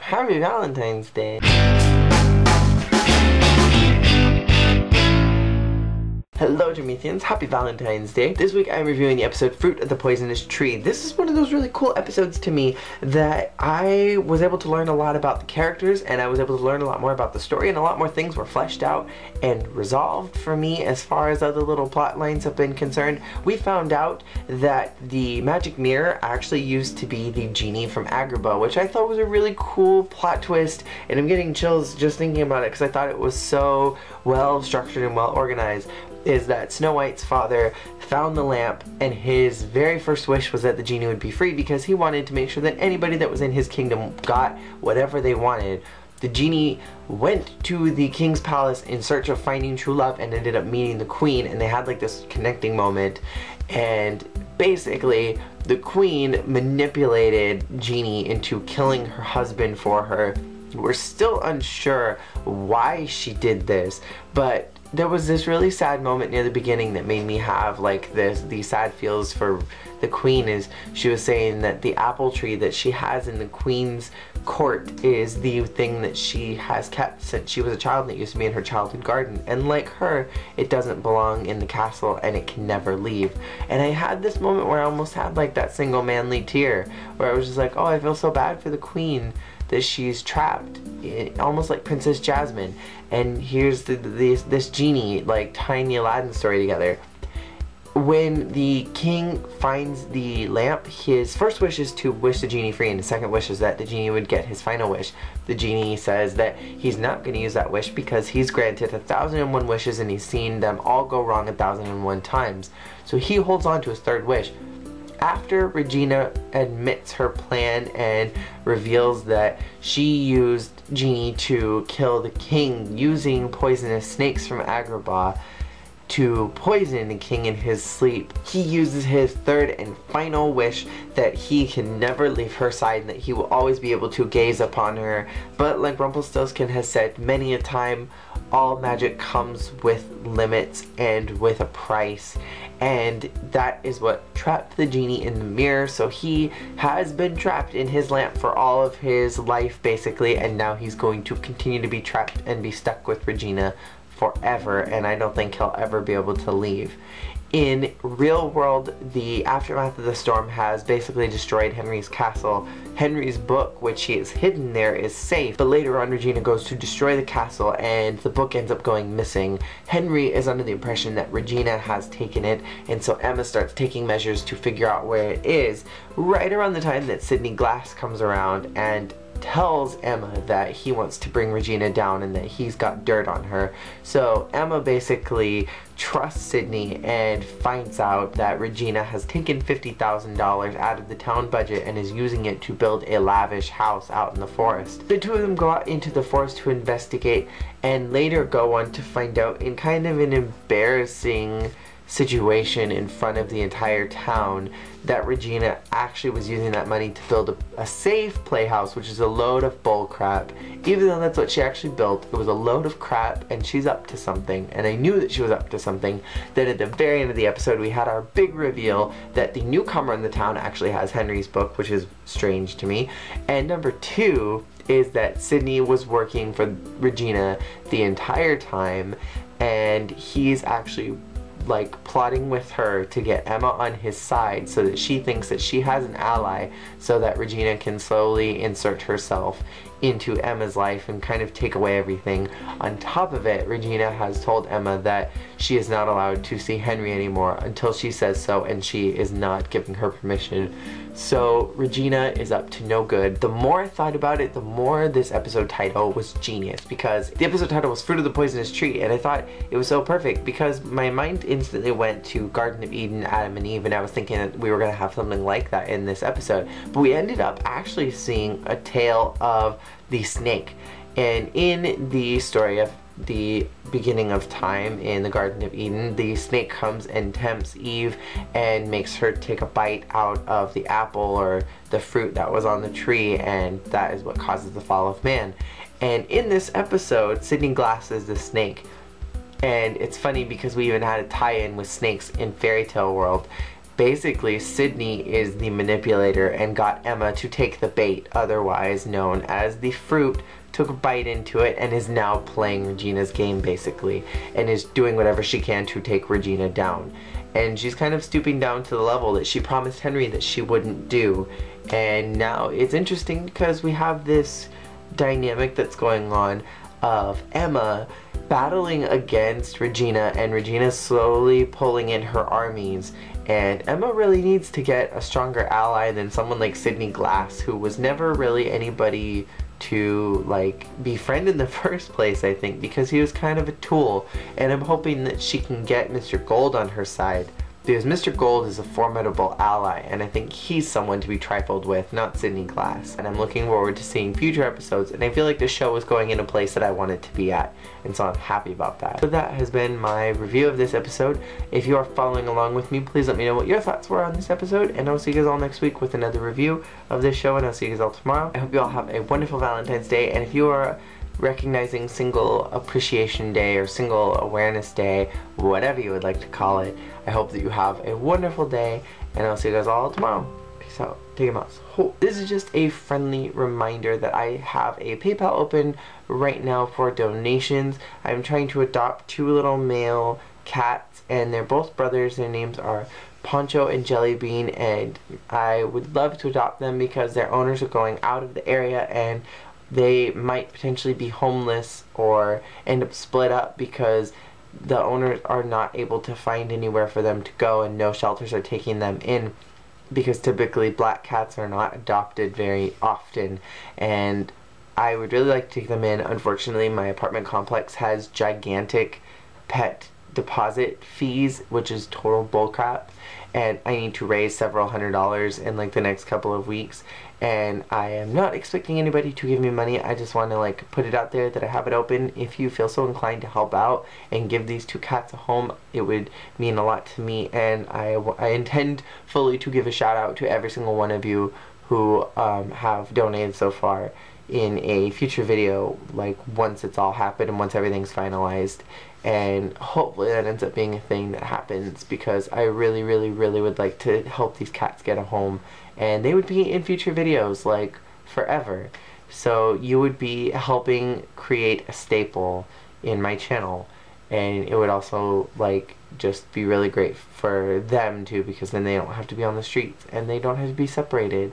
Happy Valentine's Day. Hello Prometheans, happy Valentine's Day. This week I'm reviewing the episode Fruit of the Poisonous Tree. This is one of those really cool episodes to me that I was able to learn a lot about the characters, and I was able to learn a lot more about the story, and a lot more things were fleshed out and resolved for me as far as other little plot lines have been concerned. We found out that the magic mirror actually used to be the genie from Agrabah, which I thought was a really cool plot twist, and I'm getting chills just thinking about it because I thought it was so well structured and well organized. Is that Snow White's father found the lamp, and his very first wish was that the genie would be free because he wanted to make sure that anybody that was in his kingdom got whatever they wanted. The genie went to the king's palace in search of finding true love and ended up meeting the queen, and they had like this connecting moment, and basically the queen manipulated Genie into killing her husband for her. We're still unsure why she did this, but there was this really sad moment near the beginning that made me have like these sad feels for the queen. Is she was saying that the apple tree that she has in the queen's court is the thing that she has kept since she was a child, and it used to be in her childhood garden, and like her, it doesn't belong in the castle and it can never leave. And I had this moment where I almost had like that single manly tear where I was just like, oh, I feel so bad for the queen that she's trapped, almost like Princess Jasmine. And here's this genie, like tying the Aladdin story together. When the king finds the lamp, his first wish is to wish the genie free, and his second wish is that the genie would get his final wish. The genie says that he's not going to use that wish because he's granted 1,001 wishes and he's seen them all go wrong 1,001 times. So he holds on to his third wish. After Regina admits her plan and reveals that she used Genie to kill the king using poisonous snakes from Agrabah to poison the king in his sleep, he uses his third and final wish that he can never leave her side and that he will always be able to gaze upon her. But like Rumpelstiltskin has said many a time, all magic comes with limits and with a price, and that is what trapped the genie in the mirror. So he has been trapped in his lamp for all of his life basically, and now he's going to continue to be trapped and be stuck with Regina forever, and I don't think he'll ever be able to leave. In real world, the aftermath of the storm has basically destroyed Henry's castle. Henry's book, which he has hidden there, is safe, but later on Regina goes to destroy the castle and the book ends up going missing. Henry is under the impression that Regina has taken it, and so Emma starts taking measures to figure out where it is, right around the time that Sidney Glass comes around and tells Emma that he wants to bring Regina down and that he's got dirt on her. So Emma basically trusts Sidney and finds out that Regina has taken $50,000 out of the town budget and is using it to build a lavish house out in the forest. The two of them go out into the forest to investigate and later go on to find out, in kind of an embarrassing situation in front of the entire town, that Regina actually was using that money to build a safe playhouse, which is a load of bull crap. Even though that's what she actually built, it was a load of crap, and she's up to something. And I knew that she was up to something. Then at the very end of the episode we had our big reveal that the newcomer in the town actually has Henry's book, which is strange to me. And number two is that Sidney was working for Regina the entire time, and he's actually like plotting with her to get Emma on his side so that she thinks that she has an ally, so that Regina can slowly insert herself into Emma's life and kind of take away everything. On top of it, Regina has told Emma that she is not allowed to see Henry anymore until she says so, and she is not giving her permission. So Regina is up to no good. The more I thought about it, the more this episode title was genius, because the episode title was Fruit of the Poisonous Tree, and I thought it was so perfect because my mind instantly went to Garden of Eden, Adam and Eve, and I was thinking that we were going to have something like that in this episode. But we ended up actually seeing a tale of the snake. And in the story of the beginning of time in the Garden of Eden, the snake comes and tempts Eve and makes her take a bite out of the apple or the fruit that was on the tree, and that is what causes the fall of man. And in this episode, Sidney Glass is the snake. And it's funny because we even had a tie-in with snakes in Fairy Tale World. basically Sydney is the manipulator and got Emma to take the bait, otherwise known as the fruit, took a bite into it and is now playing Regina's game basically, and is doing whatever she can to take Regina down. And she's kind of stooping down to the level that she promised Henry that she wouldn't do. And now it's interesting because we have this dynamic that's going on of Emma battling against Regina and Regina slowly pulling in her armies, and Emma really needs to get a stronger ally than someone like Sydney Glass, who was never really anybody to like befriend in the first place, I think, because he was kind of a tool. And I'm hoping that she can get Mr. Gold on her side, because Mr. Gold is a formidable ally, and I think he's someone to be trifled with, not Sydney Glass. And I'm looking forward to seeing future episodes, and I feel like the show is going in a place that I want it to be at, and so I'm happy about that. So that has been my review of this episode. If you are following along with me, please let me know what your thoughts were on this episode, and I'll see you guys all next week with another review of this show, and I'll see you guys all tomorrow. I hope you all have a wonderful Valentine's Day, and if you are recognizing Single Appreciation Day or Single Awareness Day, whatever you would like to call it, I hope that you have a wonderful day, and I'll see you guys all tomorrow. Peace out. Take a mouse. This is just a friendly reminder that I have a PayPal open right now for donations. I'm trying to adopt 2 little male cats, and they're both brothers. Their names are Poncho and Jellybean, and I would love to adopt them because their owners are going out of the area, and they might potentially be homeless or end up split up because the owners are not able to find anywhere for them to go, and no shelters are taking them in, because typically black cats are not adopted very often, and I would really like to take them in. Unfortunately, my apartment complex has gigantic pet deposit fees, which is total bullcrap, and I need to raise several $100s in like the next couple of weeks, and I am not expecting anybody to give me money. I just want to like put it out there that I have it open. If you feel so inclined to help out and give these 2 cats a home, it would mean a lot to me, and I intend fully to give a shout out to every single one of you who have donated so far in a future video, like once it's all happened and once everything's finalized, and hopefully that ends up being a thing that happens, because I really would like to help these cats get a home, and they would be in future videos like forever. So you would be helping create a staple in my channel, and it would also like just be really great for them too, because then they don't have to be on the streets and they don't have to be separated